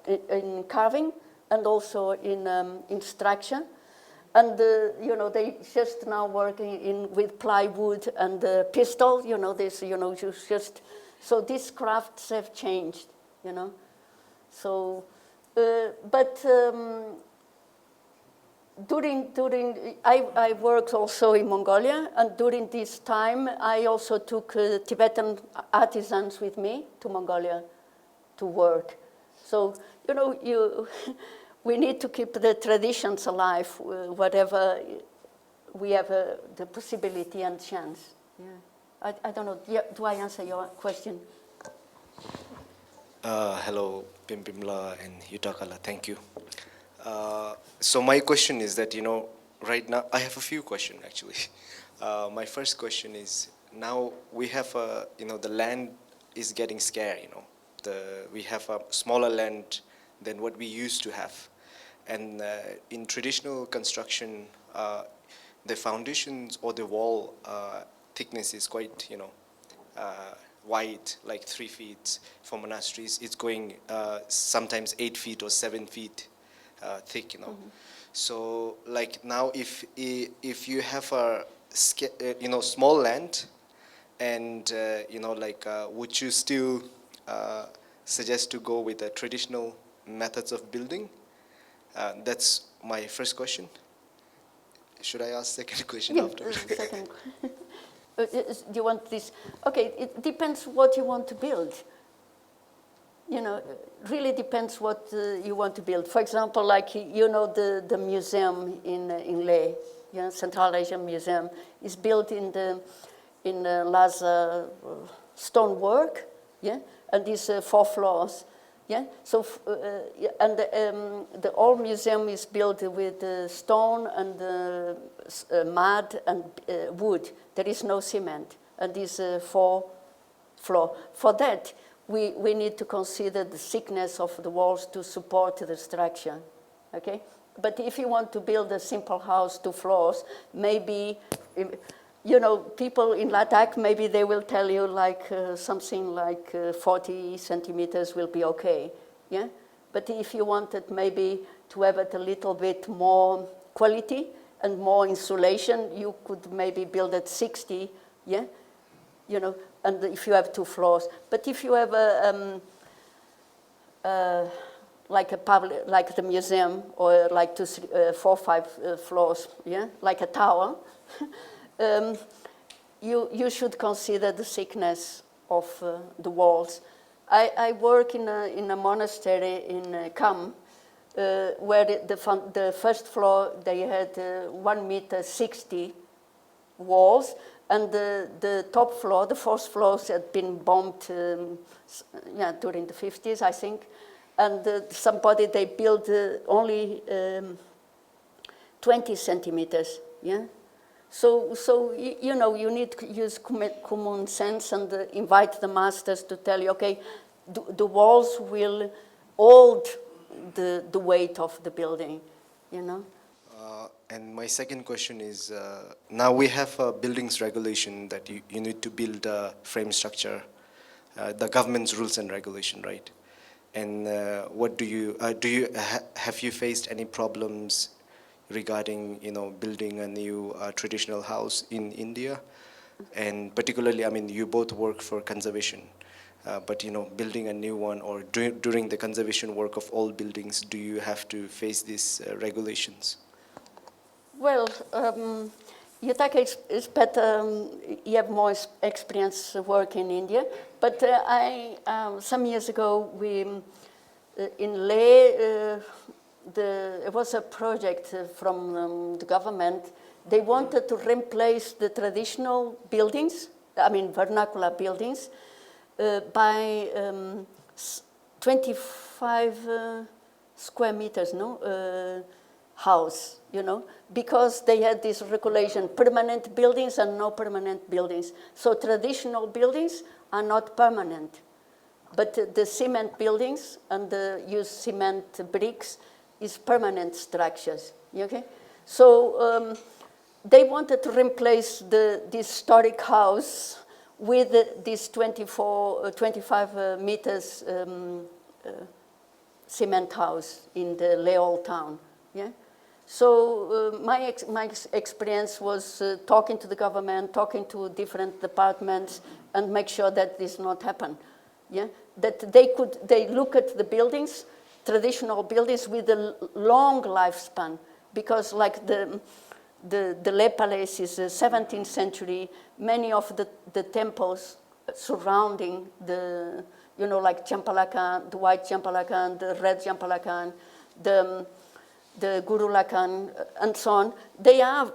in carving and also in structure. And you know, they just now working with plywood and pistol. You know, this, you know, just so these crafts have changed. You know, so but I worked also in Mongolia, and during this time I also took Tibetan artisans with me to Mongolia to work. So you know, we need to keep the traditions alive, whatever we have the possibility and chance. Yeah. I don't know. Yeah, do I answer your question? Hello, Pimpim and Yutakala. Thank you. So my question is that, you know, right now, I have a few questions actually. My first question is, now we have you know, the land is getting scarce, you know. We have a smaller land than what we used to have. And in traditional construction, the foundations or the wall thickness is quite, you know, wide, like 3 feet. For monasteries, it's going sometimes 8 feet or 7 feet thick, you know. Mm-hmm. So, like now, if you have a you know, small land, and you know, like would you still suggest to go with the traditional methods of building? That's my first question. Should I ask second question after? Second. Do you want this? Okay, it depends what you want to build. You know, really depends what you want to build. For example, like, you know, the museum in Leh, you know, Central Asian Museum, is built in Lhasa stonework, yeah, and these 4 floors, yeah. So and the old museum is built with stone and mud and wood. There is no cement, and these 4 floors. For that, we need to consider the thickness of the walls to support the structure, okay? But if you want to build a simple house, 2 floors, maybe, you know, people in Ladakh, maybe they will tell you like something like 40 centimeters will be okay, yeah? But if you wanted maybe to have it a little bit more quality and more insulation, you could maybe build at 60, yeah? You know, and if you have 2 floors. But if you have like a public, like the museum, or like 4 or 5 floors, yeah, like a tower, you should consider the thickness of the walls. I work in a monastery in Kham, where the first floor they had 1.60 meter walls. And the top floor, the 4th floor, had been bombed during the 50s, I think. And they built only 20 centimeters, yeah? So you know, you need to use common sense and invite the masters to tell you, okay, the walls will hold the weight of the building, you know? And my second question is, now we have a buildings regulation that you need to build a frame structure, the government's rules and regulation, right? And what do you have you faced any problems regarding building a new traditional house in India? And particularly, I mean, you both work for conservation, but building a new one or during the conservation work of all buildings, do you have to face these regulations? Well, Yutaka is better, you have more experience working in India, but some years ago, we, in Leh, it was a project from the government. They wanted to replace the traditional buildings, I mean vernacular buildings, by 25 square meters, house, because they had this regulation, permanent buildings and no permanent buildings. So traditional buildings are not permanent, but the cement buildings and the use cement bricks is permanent structures, okay? So they wanted to replace this historic house with this 25 meters cement house in the Leh Old Town, yeah? So my experience was talking to the government, talking to different departments, and make sure that this not happen. Yeah, that they look at the buildings, traditional buildings with a long lifespan, because like the Leh Palace is 17th century. Many of the temples surrounding the, like Champalakan, the white Champalakan, the red Champalakan, the Guru Lakan, and so on, they are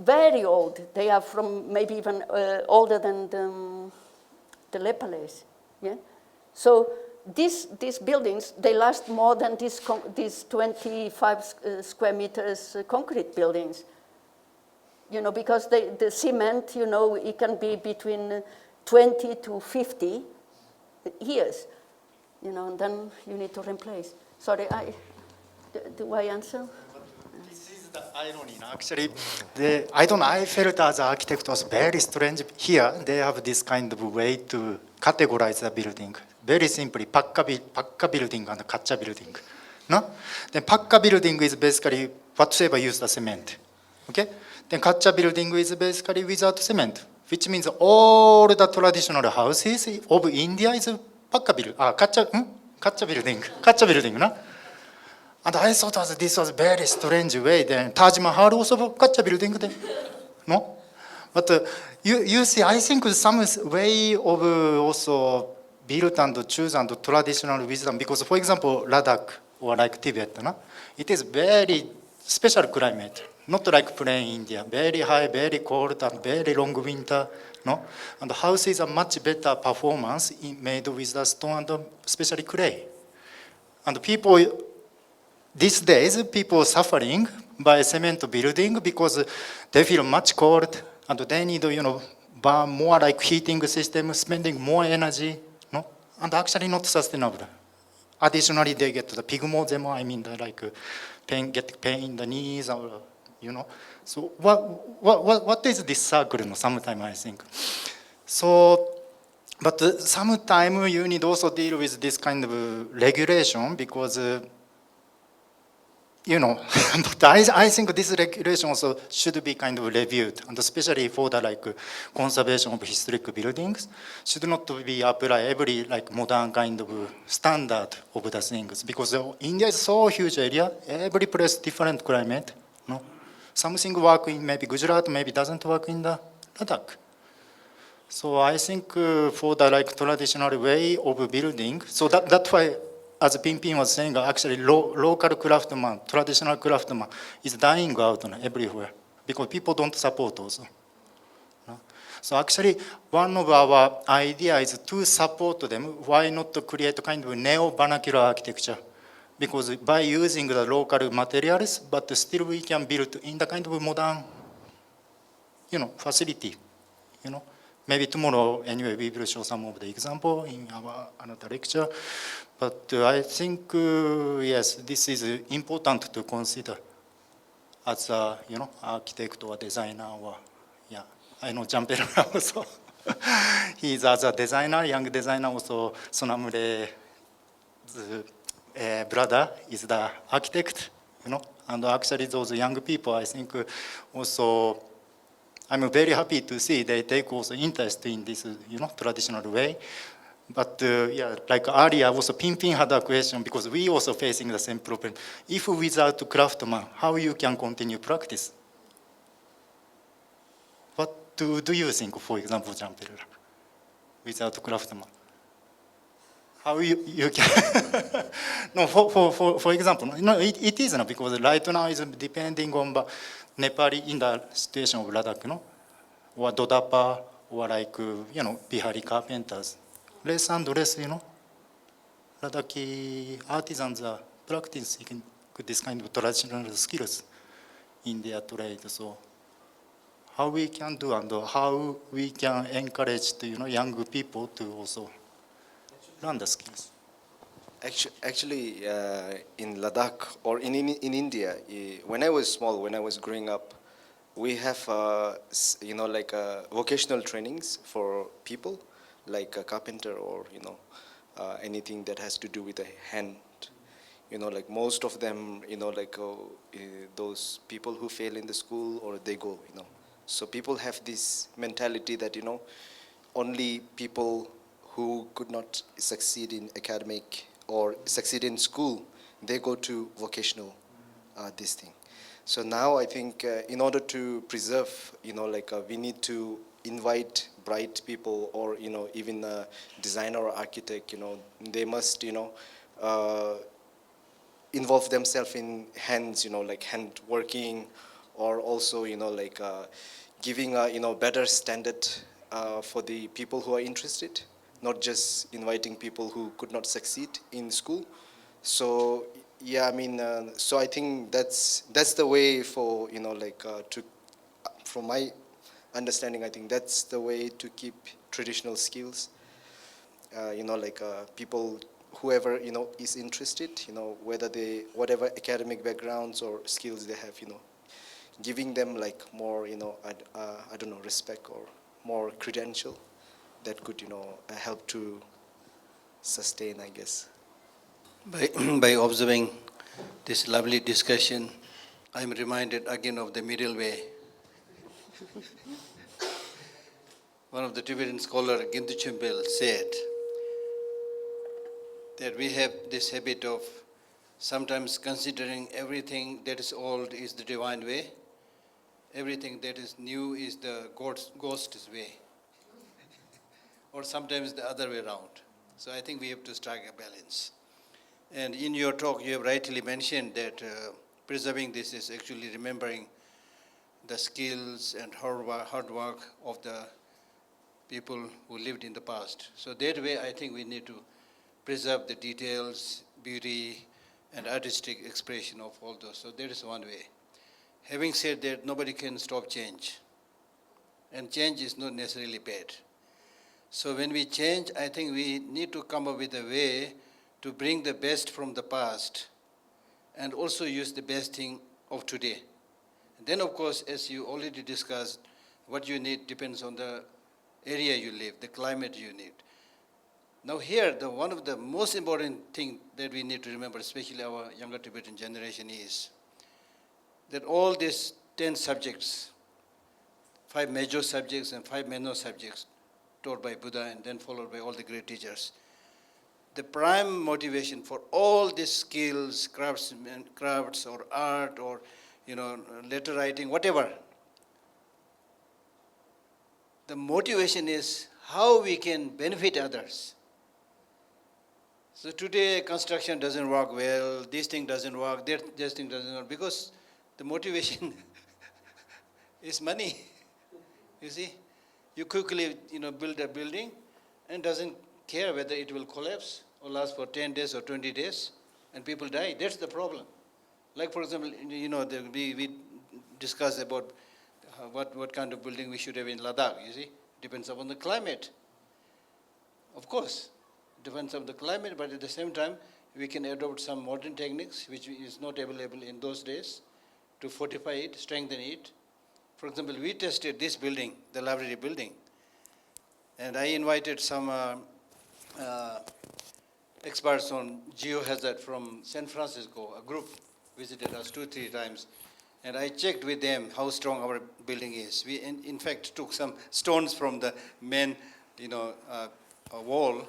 very old. They are from maybe even older than the Leh Palace. Yeah? So these buildings, they last more than these 25 square meters concrete buildings. Because the cement, it can be between 20 to 50 years. And then you need to replace. Sorry, do I answer? This is the irony. Actually, I felt as an architect was very strange. Here, they have this kind of way to categorize the building. Very simply, pakka building and kacha building. No? Then pakka building is basically whatsoever use the cement. Okay? Then kacha building is basically without cement, which means all the traditional houses of India is pakka building. Kacha building, no? And I thought this was a very strange way. Then Taj Mahal also kacha building, then, no? But you see, I think some way of also built and choose and traditional wisdom. Because, for example, Ladakh or like Tibet, no? It is very special climate, not like plain India. Very high, very cold, and very long winter, no? And the houses are much better performance made with the stone and especially clay. And people, these days, people suffering by cement building because they feel much cold and they need, burn more like heating system, spending more energy, no? And actually not sustainable. Additionally, they get the pigmodemo, I mean, get pain in the knees, or, So what is this circle? Sometimes I think. So, but sometimes you need also deal with this kind of regulation because, but I think this regulation also should be kind of reviewed, and especially for the conservation of historic buildings, should not be applied every modern kind of standard of the things, because India is so huge area, every place different climate, no? Something work in maybe Gujarat, maybe doesn't work in the Ladakh. So I think for the traditional way of building, so that's why, as Pimpim was saying, actually local craftsman, traditional craftsman is dying out everywhere because people don't support also. So actually, one of our ideas is to support them. Why not to create a kind of neo-vernacular architecture? Because by using the local materials, but still we can build in the kind of modern, facility, Maybe tomorrow, anyway, we will show some of the example in our another lecture. But I think, yes, this is important to consider. as a, architect or designer or, yeah, I know Jampel also. He's as a designer, young designer also. Sonamure brother is the architect, and actually those young people, I think also, I'm very happy to see they take also interest in this, traditional way. But yeah, like earlier, also Pimpim had a question because we also facing the same problem. If without craftsman, how you can continue practice? What do you think, for example, Jean-Pierre, without craftsman? How you can, no, for example, no, it is not because right now is depending on the Nepali in the situation of Ladakh, or Dodapa, or like, Bihari carpenters. Less and less, Ladakhi artisans are practicing this kind of traditional skills in their trade. So how we can do and how we can encourage the, young people to also learn the skills. Actually, in Ladakh or in India, when I was small, when I was growing up, we have like vocational trainings for people, like a carpenter or anything that has to do with a hand. Like most of them, like those people who fail in the school or they go. So people have this mentality that only people who could not succeed in academic or succeed in school, they go to vocational this thing. So now I think in order to preserve, we need to invite bright people or, even a designer or architect, they must, involve themselves in hands, like hand working or also, giving a, better standard for the people who are interested, not just inviting people who could not succeed in school. So yeah, I mean, so I think that's the way for to, from my understanding, I think that's the way to keep traditional skills. People, whoever is interested, whether they whatever academic backgrounds or skills they have, giving them like more, I don't know, respect or more credential that could, help to sustain, I guess. By observing this lovely discussion, I'm reminded again of the middle way. One of the Tibetan scholar, Gintu Chimpel, said that we have this habit of sometimes considering everything that is old is the divine way, everything that is new is the ghost's way, or sometimes the other way around. So I think we have to strike a balance. And in your talk, you have rightly mentioned that preserving this is actually remembering the skills and hard work of the people who lived in the past. So that way, I think we need to preserve the details, beauty, and artistic expression of all those. So that is one way. Having said that, nobody can stop change. And change is not necessarily bad. So when we change, I think we need to come up with a way to bring the best from the past and also use the best thing of today. And then, of course, as you already discussed, what you need depends on the area you live, the climate you need. Now here, one of the most important thing that we need to remember, especially our younger Tibetan generation, is that all these 10 subjects, 5 major subjects and 5 minor subjects taught by Buddha and then followed by all the great teachers, the prime motivation for all these skills, crafts or art or letter writing, whatever, the motivation is how we can benefit others. So today construction doesn't work well, this thing doesn't work, this thing doesn't work, because the motivation is money. You see, you quickly build a building and doesn't care whether it will collapse or last for 10 days or 20 days and people die. That's the problem. Like for example, we discussed about what kind of building we should have in Ladakh, you see. Depends upon the climate. Of course, depends on the climate, but at the same time, we can adopt some modern techniques which is not available in those days. to fortify it, strengthen it. For example, we tested this building, the library building, and I invited some experts on geohazard from San Francisco. A group visited us 2-3 times, and I checked with them how strong our building is. We, in fact, took some stones from the main, wall,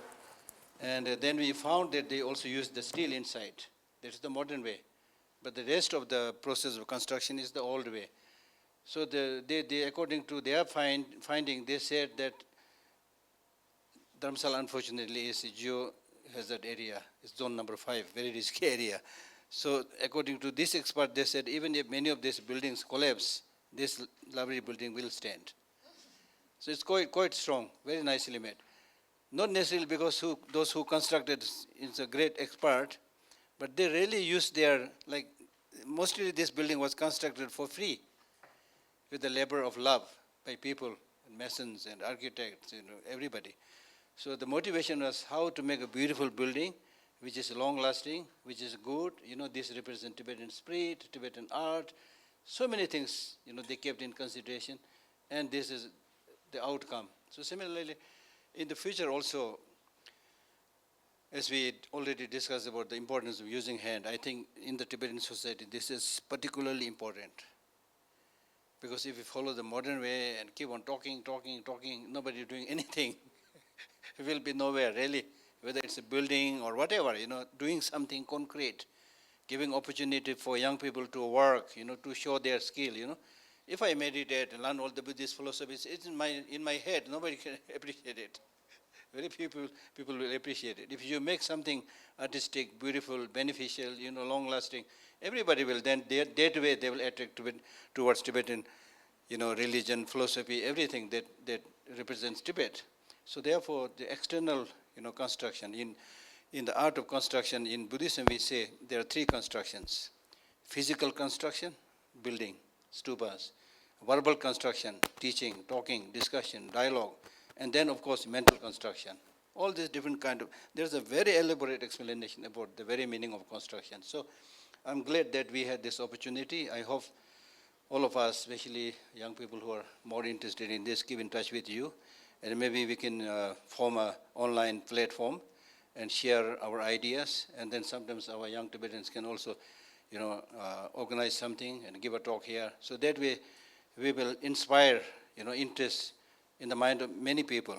and then we found that they also used the steel inside. That's the modern way, but the rest of the process of construction is the old way. So they according to their finding, they said that Dharamsala, unfortunately, is a geohazard area. It's zone number 5, very risky area. So according to this expert, they said even if many of these buildings collapse, this library building will stand. So it's quite strong, very nicely made. Not necessarily because those who constructed is a great expert, but they really used their, mostly this building was constructed for free with the labor of love by people, and masons and architects, everybody. So the motivation was how to make a beautiful building, which is long-lasting, which is good. This represents Tibetan spirit, Tibetan art, so many things, they kept in consideration, and this is the outcome. So similarly, in the future also, as we already discussed about the importance of using hand, I think in the Tibetan society, this is particularly important. Because if you follow the modern way and keep on talking, nobody doing anything, it will be nowhere really, whether it's a building or whatever, doing something concrete, giving opportunity for young people to work, to show their skill, If I meditate and learn all the Buddhist philosophies, it's in my head, nobody can appreciate it. Very few people will appreciate it. If you make something artistic, beautiful, beneficial, long-lasting, everybody will then, that way they will attract towards Tibetan, religion, philosophy, everything that represents Tibet. So therefore, the external, construction, in the art of construction, in Buddhism we say there are 3 constructions. Physical construction, building, stupas. Verbal construction, teaching, talking, discussion, dialogue. And then, of course, mental construction. All these different there's a very elaborate explanation about the very meaning of construction. So I'm glad that we had this opportunity. I hope all of us, especially young people who are more interested in this, keep in touch with you. And maybe we can form an online platform and share our ideas. And then sometimes our young Tibetans can also, organize something and give a talk here. So that way we will inspire, interest in the mind of many people.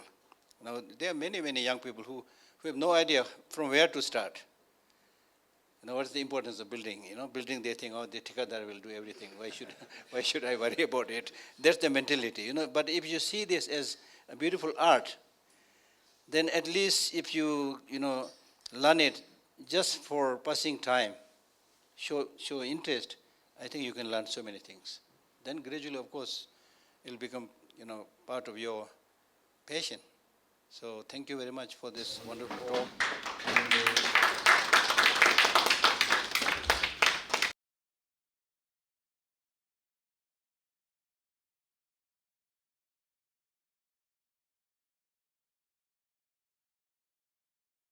Now, there are many, many young people who have no idea from where to start. What's the importance of building? Building, they think, the Tikadar will do everything. Why should I worry about it? That's the mentality, But if you see this as a beautiful art, then at least if you, learn it just for passing time, show interest, I think you can learn so many things. Then gradually, of course, it will become, part of your passion. So thank you very much for this wonderful talk.